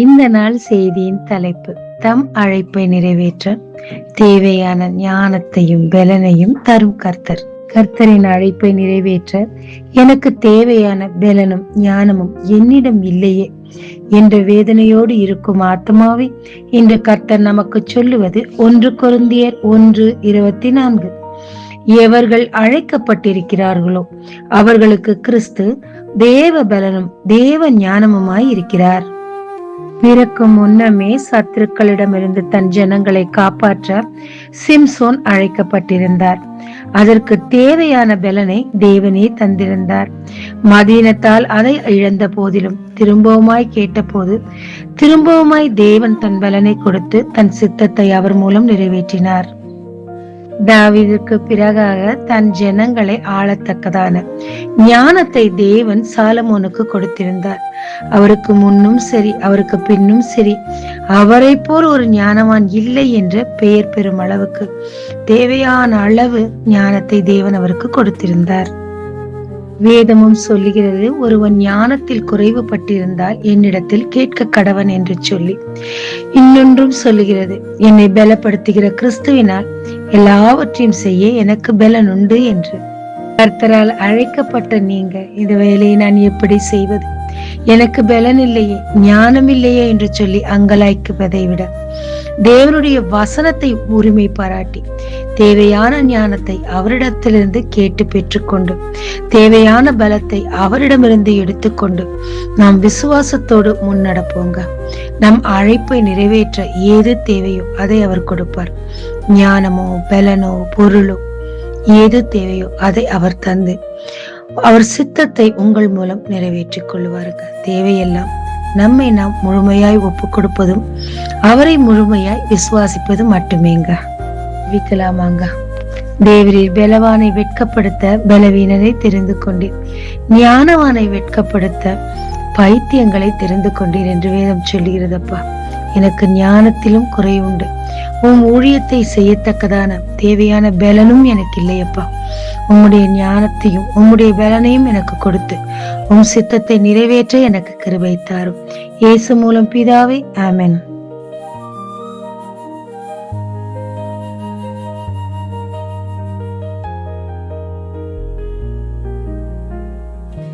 இந்த நாள் செய்தியின் தலைப்பு, தம் அழைப்பை நிறைவேற்ற தேவையான ஞானத்தையும் பலனையும் தரும் கர்த்தர். கர்த்தரின் அழைப்பை நிறைவேற்ற எனக்கு தேவையான பலனும் ஞானமும் என்னிடம் இல்லையே என்ற வேதனையோடு இருக்கும் ஆத்மாவை இன்று கர்த்தர் நமக்கு சொல்லுவது 1 கொரிந்தியர் 1:24. எவர்கள் அழைக்கப்பட்டிருக்கிறார்களோ அவர்களுக்கு கிறிஸ்து தேவ பலனும் தேவ ஞானமுமாய் இருக்கிறார். பிறக்கும் முன்னமே சத்துருக்களிடமிருந்து தன் ஜனங்களை காப்பாற்ற சிம்சோன் அழைக்கப்பட்டிருந்தார். அதற்கு தேவையான பலனை தேவனே தந்திருந்தார். மதீனத்தால் அதை இழந்த போதிலும் திரும்பவுமாய் கேட்டபோது திரும்பவுமாய் தேவன் தன் பலனை கொடுத்து தன் சித்தத்தை அவர் மூலம் நிறைவேற்றினார். தாவீதுக்கு பிறகாக தன் ஜனங்களை ஆளத்தக்கதான ஞானத்தை தேவன் சாலமோனுக்கு கொடுத்திருந்தார். அவருக்கு முன்னும் சரி அவருக்கு பின்னும் சரி அவரை போல் ஒரு ஞானவான் இல்லை என்ற பெயர் பெறும் அளவுக்கு தேவையான அளவு ஞானத்தை தேவன் அவருக்கு கொடுத்திருந்தார். வேதமும் சொல்லுகிறது, ஒருவன் ஞானத்தில் குறைவுபட்டிருந்தால் என்னிடத்தில் கேட்க கடவன் என்று சொல்லி. இன்னொன்றும் சொல்லுகிறது, என்னை பலப்படுத்துகிற கிறிஸ்துவினால் எல்லாவற்றையும் செய்ய எனக்கு பலன் உண்டு என்று. கர்த்தரால் அழைக்கப்பட்ட நீங்க இந்த வேலையை நான் எப்படி செய்வது, எனக்கு பலன் இல்லையே ஞானம் இல்லையே என்று சொல்லி அங்கலாய்க்குவதை விட தேவனுடைய வசனத்தை உரிமை பாராட்டி தேவையான ஞானத்தை அவரிடத்திலிருந்து கேட்டு பெற்றுக்கொண்டு தேவையான பலத்தை அவரிடமிருந்து எடுத்துக்கொண்டு நாம் விசுவாசத்தோடு முன்னடப்போங்க. நம் அழைப்பை நிறைவேற்ற ஏது தேவையோ அதை அவர் கொடுப்பார். ஞானமோ பலனோ பொருளோ ஏது தேவையோ அதை அவர் தந்து அவர் சித்தத்தை உங்கள் மூலம் நிறைவேற்றிக் கொள்வாருங்க. தேவையெல்லாம் நம்மை நாம் முழுமையாய் ஒப்பு கொடுப்பதும் அவரை முழுமையாய் விசுவாசிப்பது மட்டுமேங்க. விக்கலாமாங்க. தேவரீர் பலவானை வெட்கப்படுத்த பலவீனனை தெரிந்து கொண்டீர், ஞானவானை வெட்கப்படுத்த பைத்தியங்களை தெரிந்து கொண்டீர் என்று வேதம் சொல்லுகிறதப்பா. எனக்கு ஞானத்திலும் குறை உண்டு. உம் ஊழியத்தை செய்யத்தக்கதான தேவையான பலனும் எனக்கு இல்லையப்பா. உம்முடைய ஞானத்தையும் உம்முடைய பலனையும் எனக்கு கொடுத்து உம் சித்தத்தை நிறைவேற்ற எனக்கு கிருபை தாரும். இயேசு மூலம் பிதாவே, ஆமென்.